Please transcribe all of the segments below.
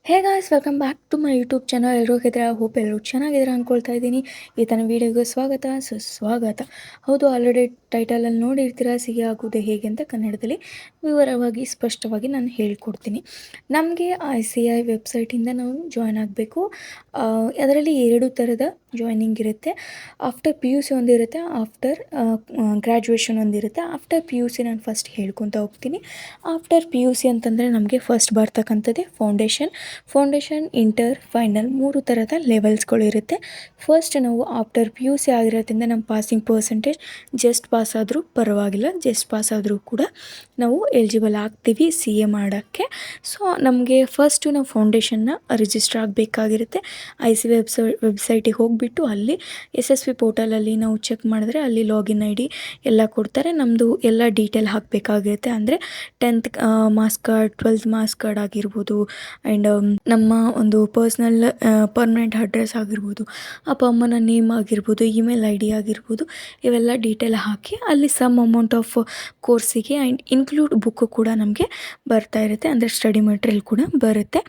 Hey guys welcome back to my YouTube channel. ಎಲ್ಲರೂ ಹೋಗಿದ್ರೆ hope ಎಲ್ಲರೂ ಚೆನ್ನಾಗಿದ್ರೆ ಅಂದ್ಕೊಳ್ತಾ ಇದ್ದೀನಿ. ಈ ತನ್ನ ವೀಡಿಯೋಗೆ ಸ್ವಾಗತ ಸುಸ್ವಾಗತ. ಹೌದು, ಆಲ್ರೆಡಿ ಟೈಟಲಲ್ಲಿ ನೋಡಿರ್ತೀರ ಸಿ ಎ ಆಗೋದು ಹೇಗೆ ಅಂತ ಕನ್ನಡದಲ್ಲಿ ವಿವರವಾಗಿ ಸ್ಪಷ್ಟವಾಗಿ ನಾನು ಹೇಳ್ಕೊಡ್ತೀನಿ. ನಮಗೆ ICAI ವೆಬ್ಸೈಟಿಂದ ನಾವು ಜಾಯ್ನ್ ಆಗಬೇಕು. ಅದರಲ್ಲಿ 2 ಥರದ ಜಾಯ್ನಿಂಗ್ ಇರುತ್ತೆ. ಆಫ್ಟರ್ PUC ಒಂದಿರುತ್ತೆ, ಆಫ್ಟರ್ ಗ್ರ್ಯಾಜುಯೇಷನ್ ಒಂದಿರುತ್ತೆ. ಆಫ್ಟರ್ PUC ನಾನು ಫಸ್ಟ್ ಹೇಳ್ಕೊತ ಹೋಗ್ತೀನಿ. ಆಫ್ಟರ್ PUC ಅಂತಂದರೆ ನಮಗೆ ಫಸ್ಟ್ ಬರ್ತಕ್ಕಂಥದ್ದೇ ಫೌಂಡೇಶನ್, ಇಂಟರ್, ಫೈನಲ್ 3 ಥರದ ಲೆವೆಲ್ಸ್ಗಳಿರುತ್ತೆ. ಫಸ್ಟ್ ನಾವು ಆಫ್ಟರ್ PUC ಆಗಿರೋದ್ರಿಂದ ನಮ್ಮ ಪಾಸಿಂಗ್ ಪರ್ಸೆಂಟೇಜ್ ಜಸ್ಟ್ ಪಾಸ್ ಆದರೂ ಪರವಾಗಿಲ್ಲ, ಜಸ್ಟ್ ಪಾಸ್ ಆದರೂ ಕೂಡ ನಾವು ಎಲಿಜಿಬಲ್ ಆಗ್ತೀವಿ CA ಮಾಡೋಕ್ಕೆ. ಸೊ ನಮಗೆ ಫಸ್ಟು ನಾವು ಫೌಂಡೇಶನ್ನ ರಿಜಿಸ್ಟರ್ ಆಗಬೇಕಾಗಿರುತ್ತೆ. IC ವೆಬ್ಸೈಟಿಗೆ ಹೋಗಿಬಿಟ್ಟು ಅಲ್ಲಿ SSV ಪೋರ್ಟಲಲ್ಲಿ ನಾವು ಚೆಕ್ ಮಾಡಿದ್ರೆ ಅಲ್ಲಿ ಲಾಗಿನ್ ID ಎಲ್ಲ ಕೊಡ್ತಾರೆ. ನಮ್ಮದು ಎಲ್ಲ ಡೀಟೇಲ್ ಹಾಕಬೇಕಾಗಿರುತ್ತೆ. ಅಂದರೆ 10th marks card, 12th marks card ಆಗಿರ್ಬೋದು, ಆ್ಯಂಡ್ ನಮ್ಮ ಒಂದು ಪರ್ಮನೆಂಟ್ ಅಡ್ರೆಸ್ ಆಗಿರ್ಬೋದು, ಅಪ್ಪ ಅಮ್ಮನ ನೇಮ್ ಆಗಿರ್ಬೋದು, ಇಮೇಲ್ ID ಆಗಿರ್ಬೋದು, ಇವೆಲ್ಲ ಡೀಟೇಲ್ ಹಾಕಿ ಅಲ್ಲಿ ಸಮ್ ಅಮೌಂಟ್ ಆಫ್ ಕೋರ್ಸಿಗೆ ಆ್ಯಂಡ್ ಇನ್ಕ್ಲೂಡ್ ಬುಕ್ಕು ಕೂಡ ನಮಗೆ ಬರ್ತಾ ಇರುತ್ತೆ. ಅಂದರೆ ಸ್ಟಡಿ ಮೆಟೀರಿಯಲ್ ಕೂಡ ಬರುತ್ತೆ.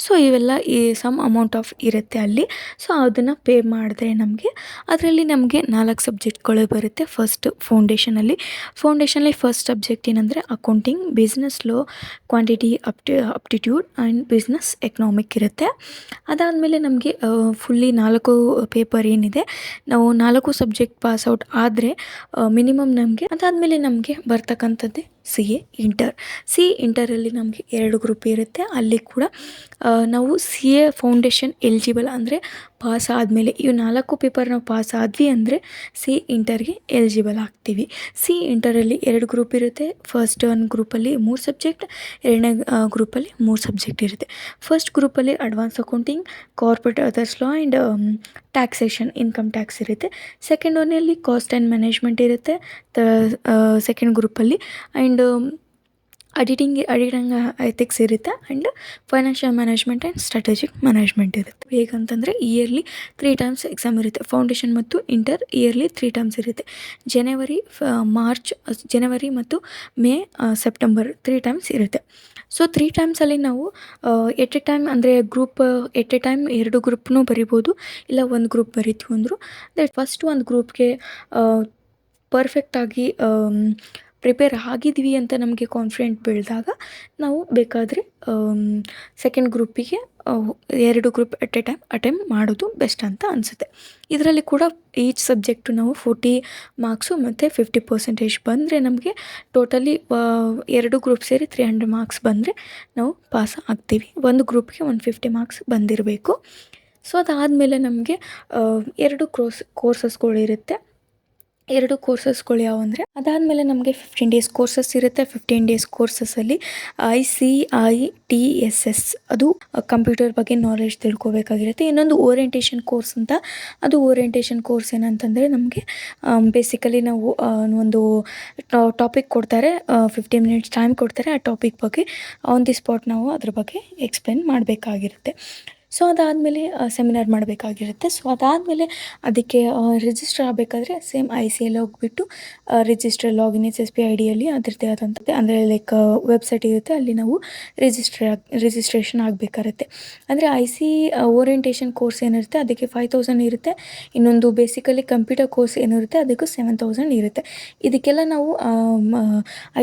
ಸೊ ಇವೆಲ್ಲ ಈ ಸಮ್ ಅಮೌಂಟ್ ಆಫ್ ಇರುತ್ತೆ ಅಲ್ಲಿ. ಸೊ ಅದನ್ನು ಪೇ ಮಾಡಿದ್ರೆ ಅದರಲ್ಲಿ ನಮಗೆ 4 ಸಬ್ಜೆಕ್ಟ್ಗಳು ಬರುತ್ತೆ. ಫೌಂಡೇಶನಲ್ಲಿ ಫಸ್ಟ್ ಸಬ್ಜೆಕ್ಟ್ ಏನಂದರೆ accounting, business low, quantity aptitude and business economic ಇರುತ್ತೆ. ಅದಾದಮೇಲೆ ನಮಗೆ ಫುಲ್ಲಿ 4 ಪೇಪರ್ ಏನಿದೆ, ನಾವು 4 ಸಬ್ಜೆಕ್ಟ್ ಪಾಸ್ ಔಟ್ ಆದರೆ ಮಿನಿಮಮ್ ಅದಾದಮೇಲೆ ನಮಗೆ ಬರ್ತಕ್ಕಂಥದ್ದೇ CA ಇಂಟರಲ್ಲಿ ನಮಗೆ 2 ಗ್ರೂಪ್ ಇರುತ್ತೆ. ಅಲ್ಲಿ ಕೂಡ ನಾವು CA ಫೌಂಡೇಶನ್ ಎಲಿಜಿಬಲ್ ಅಂದರೆ ಪಾಸ್ ಆದಮೇಲೆ ಇವು 4 ಪೇಪರ್ ನಾವು ಪಾಸ್ ಆದ್ವಿ ಅಂದರೆ ಇಂಟರ್ಗೆ ಎಲಿಜಿಬಲ್ ಆಗ್ತೀವಿ. ಇಂಟರಲ್ಲಿ 2 ಗ್ರೂಪ್ ಇರುತ್ತೆ. ಫಸ್ಟ್ ಒಂದು ಗ್ರೂಪಲ್ಲಿ 3 ಸಬ್ಜೆಕ್ಟ್, ಎರಡನೇ ಗ್ರೂಪಲ್ಲಿ 3 ಸಬ್ಜೆಕ್ಟ್ ಇರುತ್ತೆ. ಫಸ್ಟ್ ಗ್ರೂಪಲ್ಲಿ advance accounting, corporate others law and taxation, income tax ಇರುತ್ತೆ. ಸೆಕೆಂಡ್ ಒನ್ನಲ್ಲಿ ಕಾಸ್ಟ್ ಆ್ಯಂಡ್ ಮ್ಯಾನೇಜ್ಮೆಂಟ್ ಇರುತ್ತೆ ಸೆಕೆಂಡ್ ಗ್ರೂಪಲ್ಲಿ. ಆ್ಯಂಡ್ ಅಡಿಟಿಂಗ್ ಎಥಿಕ್ಸ್ ಇರುತ್ತೆ. And financial management and strategic management ಇರುತ್ತೆ. ಹೇಗಂತಂದರೆ ಇಯರ್ಲಿ 3 ಟೈಮ್ಸ್ ಎಕ್ಸಾಮ್ ಇರುತ್ತೆ. ಫೌಂಡೇಶನ್ ಮತ್ತು ಇಂಟರ್ ಇಯರ್ಲಿ 3 ಟೈಮ್ಸ್ ಇರುತ್ತೆ. ಜನವರಿ ಮತ್ತು ಮೇ, ಸೆಪ್ಟೆಂಬರ್ 3 ಟೈಮ್ಸ್ ಇರುತ್ತೆ. ಸೊ 3 ಟೈಮ್ಸಲ್ಲಿ ನಾವು ಎಟ್ ಎ ಟೈಮ್ ಅಂದರೆ ಎಟ್ ಎ ಟೈಮ್ 2 ಗ್ರೂಪ್ನೂ ಬರಿಬೋದು, ಇಲ್ಲ ಒಂದು ಗ್ರೂಪ್ ಬರಿತೀವಿ ಅಂದರು. ಫಸ್ಟ್ ಒಂದು ಗ್ರೂಪ್ಗೆ ಪರ್ಫೆಕ್ಟಾಗಿ ಪ್ರಿಪೇರ್ ಆಗಿದ್ವಿ ಅಂತ ನಮಗೆ ಕಾನ್ಫಿಡೆಂಟ್ ಬೆಳೆದಾಗ ನಾವು ಬೇಕಾದರೆ ಸೆಕೆಂಡ್ ಗ್ರೂಪಿಗೆ 2 group at a time attempt ಮಾಡೋದು ಬೆಸ್ಟ್ ಅಂತ ಅನಿಸುತ್ತೆ. ಇದರಲ್ಲಿ ಕೂಡ ಈಚ್ ಸಬ್ಜೆಕ್ಟು ನಾವು 40 ಮಾರ್ಕ್ಸು ಮತ್ತು 50% ಬಂದರೆ ನಮಗೆ ಟೋಟಲಿ 2 ಗ್ರೂಪ್ ಸೇರಿ 300 ಮಾರ್ಕ್ಸ್ ಬಂದರೆ ನಾವು ಪಾಸ್ ಆಗ್ತೀವಿ. ಒಂದು ಗ್ರೂಪ್ಗೆ 150 ಮಾರ್ಕ್ಸ್ ಬಂದಿರಬೇಕು. ಸೊ ಅದಾದಮೇಲೆ ನಮಗೆ 2 ಕೋರ್ಸಸ್ಗಳಿರುತ್ತೆ. 2 ಕೋರ್ಸಸ್ಗಳು ಯಾವುವಂದರೆ, ಅದಾದಮೇಲೆ ನಮಗೆ 15 ಡೇಸ್ ಕೋರ್ಸಸ್ ಇರುತ್ತೆ. 15 ಡೇಸ್ ಕೋರ್ಸಸ್ಸಲ್ಲಿ ICITSS ಅದು ಕಂಪ್ಯೂಟರ್ ಬಗ್ಗೆ ನಾಲೆಡ್ಜ್ ತಿಳ್ಕೊಬೇಕಾಗಿರುತ್ತೆ. ಇನ್ನೊಂದು ಓರಿಯೆಂಟೇಷನ್ ಕೋರ್ಸ್ ಅಂತ, ಅದು ಓರಿಯೆಂಟೇಷನ್ ಕೋರ್ಸ್ ಏನಂತಂದರೆ ನಮಗೆ ಬೇಸಿಕಲಿ ನಾವು ಒಂದು ಟಾಪಿಕ್ ಕೊಡ್ತಾರೆ, 15 ಮಿನಿಟ್ಸ್ ಟೈಮ್ ಕೊಡ್ತಾರೆ. ಆ ಟಾಪಿಕ್ ಬಗ್ಗೆ ಆನ್ ದಿ ಸ್ಪಾಟ್ ನಾವು ಅದ್ರ ಬಗ್ಗೆ ಎಕ್ಸ್ಪ್ಲೇನ್ ಮಾಡಬೇಕಾಗಿರುತ್ತೆ. ಸೊ ಅದಾದಮೇಲೆ ಸೆಮಿನಾರ್ ಮಾಡಬೇಕಾಗಿರುತ್ತೆ. ಸೊ ಅದಾದಮೇಲೆ ಅದಕ್ಕೆ ರಿಜಿಸ್ಟರ್ ಆಗಬೇಕಾದ್ರೆ ಸೇಮ್ ICAI ಹೋಗ್ಬಿಟ್ಟು ರಿಜಿಸ್ಟರ್ ಲಾಗಿನ್ SSB IDಯಲ್ಲಿ ಅದರದ್ದೇ ಆದಂಥದ್ದು ಅಂದರೆ ಲೈಕ್ ವೆಬ್ಸೈಟ್ ಇರುತ್ತೆ, ಅಲ್ಲಿ ನಾವು ರಿಜಿಸ್ಟ್ರೇಷನ್ ಆಗಬೇಕಾಗುತ್ತೆ. ಅಂದರೆ ಓರಿಯೆಂಟೇಷನ್ ಕೋರ್ಸ್ ಏನಿರುತ್ತೆ ಅದಕ್ಕೆ 5000 ಇರುತ್ತೆ. ಇನ್ನೊಂದು ಬೇಸಿಕಲಿ ಕಂಪ್ಯೂಟರ್ ಕೋರ್ಸ್ ಏನಿರುತ್ತೆ ಅದಕ್ಕೂ 7000 ಇರುತ್ತೆ. ಇದಕ್ಕೆಲ್ಲ ನಾವು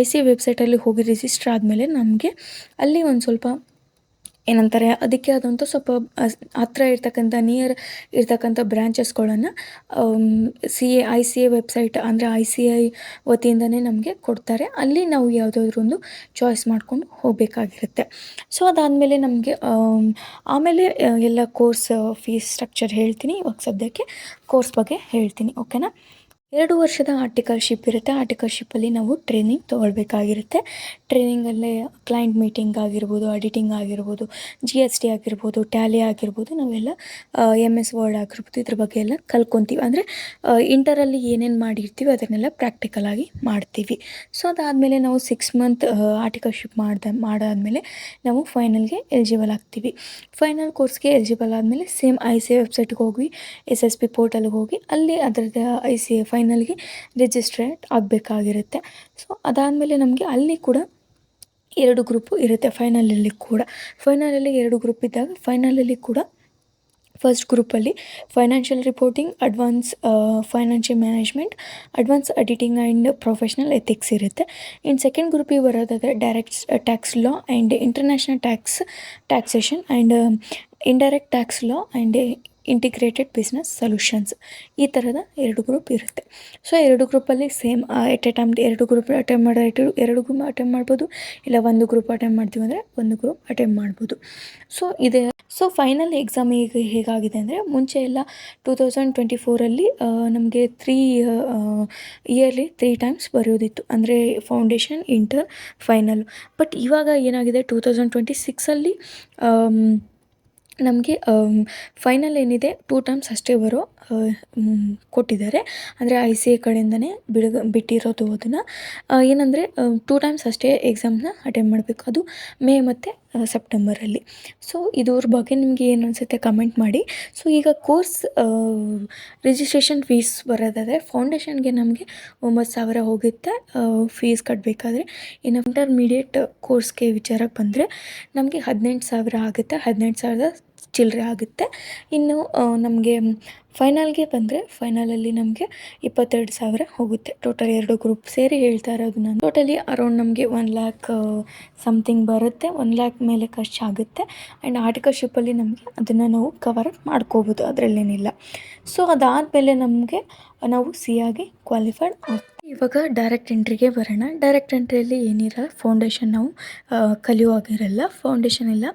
ICAI ವೆಬ್ಸೈಟಲ್ಲಿ ಹೋಗಿ ರಿಜಿಸ್ಟರ್ ಆದಮೇಲೆ ನಮಗೆ ಅಲ್ಲಿ ಒಂದು ಸ್ವಲ್ಪ ಏನಂತಾರೆ, ಅದಕ್ಕೆ ಆದಂಥ ಸ್ವಲ್ಪ ಹತ್ರ ಇರ್ತಕ್ಕಂಥ ನಿಯರ್ ಇರ್ತಕ್ಕಂಥ ಬ್ರ್ಯಾಂಚಸ್ಗಳನ್ನು ICAI ವೆಬ್ಸೈಟ್ ಅಂದರೆ ICAI ವತಿಯಿಂದನೇ ನಮಗೆ ಕೊಡ್ತಾರೆ. ಅಲ್ಲಿ ನಾವು ಯಾವುದಾದ್ರೂ ಒಂದು ಚಾಯ್ಸ್ ಮಾಡ್ಕೊಂಡು ಹೋಗಬೇಕಾಗಿರುತ್ತೆ. ಸೊ ಅದಾದಮೇಲೆ ನಮಗೆ ಆಮೇಲೆ ಎಲ್ಲ ಕೋರ್ಸ್ ಫೀಸ್ ಸ್ಟ್ರಕ್ಚರ್ ಹೇಳ್ತೀನಿ. ಇವಾಗ ಸದ್ಯಕ್ಕೆ ಕೋರ್ಸ್ ಬಗ್ಗೆ ಹೇಳ್ತೀನಿ, ಓಕೆನಾ. 2 ವರ್ಷದ ಆರ್ಟಿಕಲ್ಶಿಪ್ ಇರುತ್ತೆ. ಆರ್ಟಿಕಲ್ಶಿಪ್ಪಲ್ಲಿ ನಾವು ಟ್ರೈನಿಂಗ್ ತೊಗೊಳ್ಬೇಕಾಗಿರುತ್ತೆ. ಟ್ರೈನಿಂಗಲ್ಲೇ ಕ್ಲೈಂಟ್ ಮೀಟಿಂಗ್ ಆಗಿರ್ಬೋದು, ಎಡಿಟಿಂಗ್ ಆಗಿರ್ಬೋದು, GST ಆಗಿರ್ಬೋದು, ಟ್ಯಾಲಿ ಆಗಿರ್ಬೋದು, ನಾವೆಲ್ಲ MS ವರ್ಡ್ ಆಗಿರ್ಬೋದು, ಇದ್ರ ಬಗ್ಗೆ ಎಲ್ಲ ಕಲ್ಕೊತೀವಿ. ಅಂದರೆ ಇಂಟರಲ್ಲಿ ಏನೇನು ಮಾಡಿರ್ತೀವಿ ಅದನ್ನೆಲ್ಲ ಪ್ರಾಕ್ಟಿಕಲಾಗಿ ಮಾಡ್ತೀವಿ. ಸೊ ಅದಾದಮೇಲೆ ನಾವು 6 ಮಂತ್ ಆರ್ಟಿಕಲ್ಶಿಪ್ ಮಾಡಾದಮೇಲೆ ನಾವು ಫೈನಲ್ಗೆ ಎಲಿಜಿಬಲ್ ಆಗ್ತೀವಿ. ಫೈನಲ್ ಕೋರ್ಸ್ಗೆ ಎಲಿಜಿಬಲ್ ಆದಮೇಲೆ ಸೇಮ್ ICAI ವೆಬ್ಸೈಟ್ಗೆ ಹೋಗಿ SSB ಪೋರ್ಟಲ್ಗೆ ಹೋಗಿ ಅಲ್ಲಿ ಅದರದ್ದು ICAI ಫೈನಲ್ಗೆ ರಿಜಿಸ್ಟ್ರೇಟ್ ಆಗಬೇಕಾಗಿರುತ್ತೆ. ಸೊ ಅದಾದಮೇಲೆ ನಮಗೆ ಅಲ್ಲಿ ಕೂಡ 2 ಗ್ರೂಪು ಇರುತ್ತೆ ಫೈನಲಲ್ಲಿ ಕೂಡ. ಫೈನಲಲ್ಲಿ 2 ಗ್ರೂಪ್ ಇದ್ದಾಗ ಫೈನಲಲ್ಲಿ ಕೂಡ ಫಸ್ಟ್ ಗ್ರೂಪಲ್ಲಿ financial reporting, advance financial management, advance auditing and professional ethics ಇರುತ್ತೆ. ಇನ್ನು ಸೆಕೆಂಡ್ ಗ್ರೂಪಿಗೆ ಬರೋದಾದರೆ direct tax law and international taxation and indirect tax law and integrated business solutions. ಈ ಥರದ 2 ಗ್ರೂಪ್ ಇರುತ್ತೆ. ಸೊ 2 ಗ್ರೂಪಲ್ಲಿ same at a time 2 group attend ಮಾಡೋದು 2 group attend ಮಾಡ್ಬೋದು, ಇಲ್ಲ 1 ಗ್ರೂಪ್ ಅಟೆಂಡ್ ಮಾಡ್ತೀವಿ ಅಂದರೆ 1 ಗ್ರೂಪ್ ಅಟೆಂಡ್ ಮಾಡ್ಬೋದು. ಸೊ ಇದೆ. ಸೊ ಫೈನಲ್ ಎಕ್ಸಾಮ್ ಈಗ ಹೇಗಾಗಿದೆ ಅಂದರೆ, ಮುಂಚೆ ಎಲ್ಲ 2024 ನಮಗೆ ಇಯರ್ಲಿ 3 ಟೈಮ್ಸ್ ಬರೆಯೋದಿತ್ತು, ಅಂದರೆ ಫೌಂಡೇಶನ್, ಇಂಟರ್, ಫೈನಲ್. ಬಟ್ ಇವಾಗ ಏನಾಗಿದೆ 2026 ನಮಗೆ ಫೈನಲ್ ಏನಿದೆ 2 ಟೈಮ್ಸ್ ಅಷ್ಟೇ ಕೊಟ್ಟಿದ್ದಾರೆ. ಅಂದರೆ ICA ಕಡೆಯಿಂದನೇ ಬಿಟ್ಟಿರೋದು ಅದನ್ನು. ಏನಂದರೆ 2 ಟೈಮ್ಸ್ ಅಷ್ಟೇ ಎಕ್ಸಾಮ್ನ ಅಟೆಂಡ್ ಮಾಡಬೇಕು, ಅದು ಮೇ ಮತ್ತು ಸೆಪ್ಟೆಂಬರಲ್ಲಿ. ಸೊ ಇದ್ರ ಬಗ್ಗೆ ನಿಮಗೆ ಏನು ಅನಿಸುತ್ತೆ ಕಮೆಂಟ್ ಮಾಡಿ. ಸೊ ಈಗ ಕೋರ್ಸ್ ರಿಜಿಸ್ಟ್ರೇಷನ್ ಫೀಸ್ ಬರೋದಾದರೆ ಫೌಂಡೇಶನ್ಗೆ ನಮಗೆ 9,000 ಹೋಗುತ್ತೆ ಫೀಸ್ ಕಟ್ಟಬೇಕಾದ್ರೆ. ಇನ್ನು ಇಂಟರ್ಮೀಡಿಯೇಟ್ ಕೋರ್ಸ್ಗೆ ವಿಚಾರಕ್ಕೆ ಬಂದರೆ ನಮಗೆ 18,000 ಆಗುತ್ತೆ, 18,000 ಚಿಲ್ಲರೆ ಆಗುತ್ತೆ. ಇನ್ನು ನಮಗೆ ಫೈನಲ್ಗೆ ಬಂದರೆ ಫೈನಲಲ್ಲಿ ನಮಗೆ 22,000 ಹೋಗುತ್ತೆ. ಟೋಟಲ್ 2 ಗ್ರೂಪ್ ಸೇರಿ ಹೇಳ್ತಾ ಇರೋದು ನಾನು. ಟೋಟಲಿ ಅರೌಂಡ್ ನಮಗೆ 1 ಲ್ಯಾಕ್ ಸಮಥಿಂಗ್ ಬರುತ್ತೆ, 1 ಲ್ಯಾಕ್ ಮೇಲೆ ಖರ್ಚಾಗುತ್ತೆ. ಆ್ಯಂಡ್ ಆರ್ಟಿಕಲ್ಶಿಪ್ಪಲ್ಲಿ ನಮಗೆ ಅದನ್ನು ನಾವು ಕವರ್ ಮಾಡ್ಕೋಬೋದು, ಅದರಲ್ಲೇನಿಲ್ಲ. ಸೊ ಅದಾದಮೇಲೆ ನಾವು ಆಗಿ ಕ್ವಾಲಿಫೈಡ್ ಆಗ್ತೀವಿ. ಇವಾಗ ಡೈರೆಕ್ಟ್ ಎಂಟ್ರಿಗೆ ಬರೋಣ. ಡೈರೆಕ್ಟ್ ಎಂಟ್ರಿಯಲ್ಲಿ ಏನಿರಲ್ಲ, ಫೌಂಡೇಶನ್ ನಾವು ಕಲಿಯುವಾಗಿರಲ್ಲ, ಫೌಂಡೇಶನ್ ಎಲ್ಲ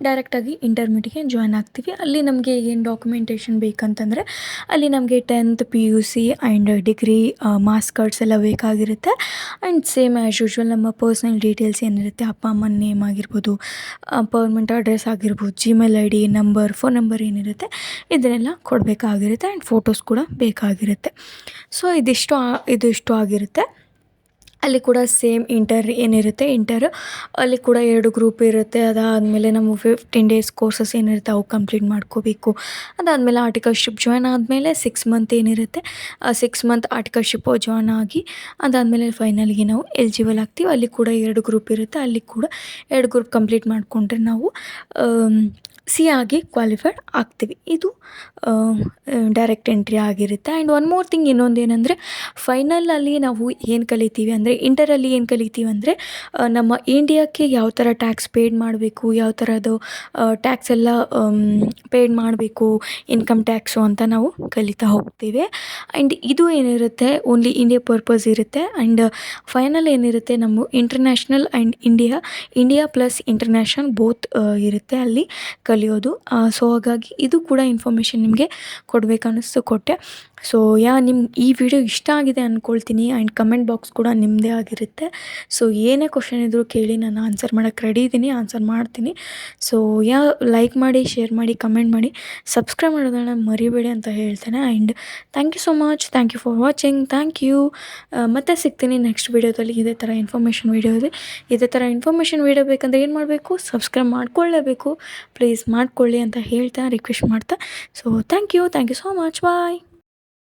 ಡೈರೆಕ್ಟಾಗಿ ಇಂಟರ್ಮೀಡಿಯೇಟ್ಗೆ ಜಾಯ್ನ್ ಆಗ್ತೀವಿ. ಅಲ್ಲಿ ನಮಗೆ ಏನು ಡಾಕ್ಯುಮೆಂಟೇಷನ್ ಬೇಕಂತಂದರೆ ಅಲ್ಲಿ ನಮಗೆ 10th PUC and degree marks cards ಎಲ್ಲ ಬೇಕಾಗಿರುತ್ತೆ. ಆ್ಯಂಡ್ ಸೇಮ್ ಆ್ಯಸ್ ಯೂಶ್ವಲ್ ನಮ್ಮ ಪರ್ಸ್ನಲ್ ಡೀಟೇಲ್ಸ್ ಏನಿರುತ್ತೆ, ಅಪ್ಪ ಅಮ್ಮನ ನೇಮ್ ಆಗಿರ್ಬೋದು, ಪರ್ಮನೆಂಟ್ ಅಡ್ರೆಸ್ ಆಗಿರ್ಬೋದು, Gmail ID number, phone number ಏನಿರುತ್ತೆ ಇದನ್ನೆಲ್ಲ ಕೊಡಬೇಕಾಗಿರುತ್ತೆ. ಆ್ಯಂಡ್ ಫೋಟೋಸ್ ಕೂಡ ಬೇಕಾಗಿರುತ್ತೆ. ಸೊ ಇದಿಷ್ಟು ಆಗಿರುತ್ತೆ. ಅಲ್ಲಿ ಕೂಡ ಸೇಮ್ ಇಂಟರ್ ಏನಿರುತ್ತೆ, ಅಲ್ಲಿ ಕೂಡ 2 ಗ್ರೂಪ್ ಇರುತ್ತೆ. ಅದಾದಮೇಲೆ ನಮ್ಮ 15 ಡೇಸ್ ಕೋರ್ಸಸ್ ಏನಿರುತ್ತೆ ಅವು ಕಂಪ್ಲೀಟ್ ಮಾಡ್ಕೋಬೇಕು. ಅದಾದಮೇಲೆ ಆರ್ಟಿಕಲ್ಶಿಪ್ ಜಾಯ್ನ್ ಆದಮೇಲೆ 6 ಮಂತ್ ಏನಿರುತ್ತೆ 6 ಮಂತ್ ಆರ್ಟಿಕಲ್ಶಿಪ್ ಜಾಯ್ನ್ ಆಗಿ ಅದಾದಮೇಲೆ ಫೈನಲ್ಗೆ ನಾವು ಎಲಿಜಿಬಲ್ ಆಗ್ತೀವಿ. ಅಲ್ಲಿ ಕೂಡ 2 ಗ್ರೂಪ್ ಇರುತ್ತೆ. ಅಲ್ಲಿ ಕೂಡ 2 ಗ್ರೂಪ್ ಕಂಪ್ಲೀಟ್ ಮಾಡಿಕೊಂಡ್ರೆ ನಾವು ಆಗಿ ಕ್ವಾಲಿಫೈಡ್ ಆಗ್ತೀವಿ. ಇದು ಡೈರೆಕ್ಟ್ ಎಂಟ್ರಿ ಆಗಿರುತ್ತೆ. ಆ್ಯಂಡ್ ಒನ್ ಮೋರ್ ಥಿಂಗ್, ಇನ್ನೊಂದೇನೆಂದರೆ ಫೈನಲಲ್ಲಿ ನಾವು ಏನು ಕಲಿತೀವಿ ಅಂದರೆ, ಇಂಟರಲ್ಲಿ ಏನು ಕಲಿತೀವಿ ಅಂದರೆ ನಮ್ಮ ಇಂಡಿಯಾಕ್ಕೆ ಯಾವ ಥರ ಟ್ಯಾಕ್ಸ್ ಪೇಡ್ ಮಾಡಬೇಕು, ಯಾವ ಥರದ್ದು ಟ್ಯಾಕ್ಸ್ ಎಲ್ಲ ಪೇಡ್ ಮಾಡಬೇಕು, ಇನ್ಕಮ್ ಟ್ಯಾಕ್ಸು ಅಂತ ನಾವು ಕಲಿತಾ ಹೋಗ್ತೀವಿ. ಆ್ಯಂಡ್ ಇದು ಏನಿರುತ್ತೆ ಓನ್ಲಿ ಇಂಡಿಯಾ ಪರ್ಪಸ್ ಇರುತ್ತೆ. ಆ್ಯಂಡ್ ಫೈನಲ್ ಏನಿರುತ್ತೆ ನಮ್ಮ international and India plus international both ಇರುತ್ತೆ ಅಲ್ಲಿ ಕಲಿಯೋದು. ಸೊ ಹಾಗಾಗಿ ಇದು ಕೂಡ ಇನ್ಫಾರ್ಮೇಷನ್ ನಿಮಗೆ ಕೊಡಬೇಕನ್ನಿಸ್ತು ಕೊಟ್ಟೆ. ಸೊ ನಿಮ್ಗೆ ಈ ವಿಡಿಯೋ ಇಷ್ಟ ಆಗಿದೆ ಅಂದ್ಕೊಳ್ತೀನಿ. ಆ್ಯಂಡ್ ಕಮೆಂಟ್ ಬಾಕ್ಸ್ ಕೂಡ ನಿಮ್ಮದೇ ಆಗಿರುತ್ತೆ. ಸೊ ಏನೇ ಕ್ವಶನ್ ಇದ್ದರೂ ಕೇಳಿ, ನಾನು ಆನ್ಸರ್ ಮಾಡೋಕ್ಕೆ ರೆಡಿ ಇದ್ದೀನಿ, ಆನ್ಸರ್ ಮಾಡ್ತೀನಿ. ಸೊ ಲೈಕ್ ಮಾಡಿ, ಶೇರ್ ಮಾಡಿ, ಕಮೆಂಟ್ ಮಾಡಿ, ಸಬ್ಸ್ಕ್ರೈಬ್ ಮಾಡೋದನ್ನು ಮರಿಬೇಡಿ ಅಂತ ಹೇಳ್ತೇನೆ. And thank you so much, thank you for watching, thank you. ಮತ್ತೆ ಸಿಗ್ತೀನಿ ನೆಕ್ಸ್ಟ್ ವೀಡಿಯೋದಲ್ಲಿ ಇದೇ ಥರ ಇನ್ಫಾರ್ಮೇಷನ್ ವೀಡಿಯೋ ಇದೆ. ಇದೇ ಥರ ಇನ್ಫಾರ್ಮೇಷನ್ ವೀಡಿಯೋ ಬೇಕಂದರೆ ಏನು ಮಾಡಬೇಕು, ಸಬ್ಸ್ಕ್ರೈಬ್ ಮಾಡ್ಕೊಳ್ಳೇಬೇಕು. ಪ್ಲೀಸ್ ಮಾಡ್ಕೊಳ್ಳಿ ಅಂತ ಹೇಳ್ತಾ ರಿಕ್ವೆಸ್ಟ್ ಮಾಡ್ತಾ. So thank you so much, bye.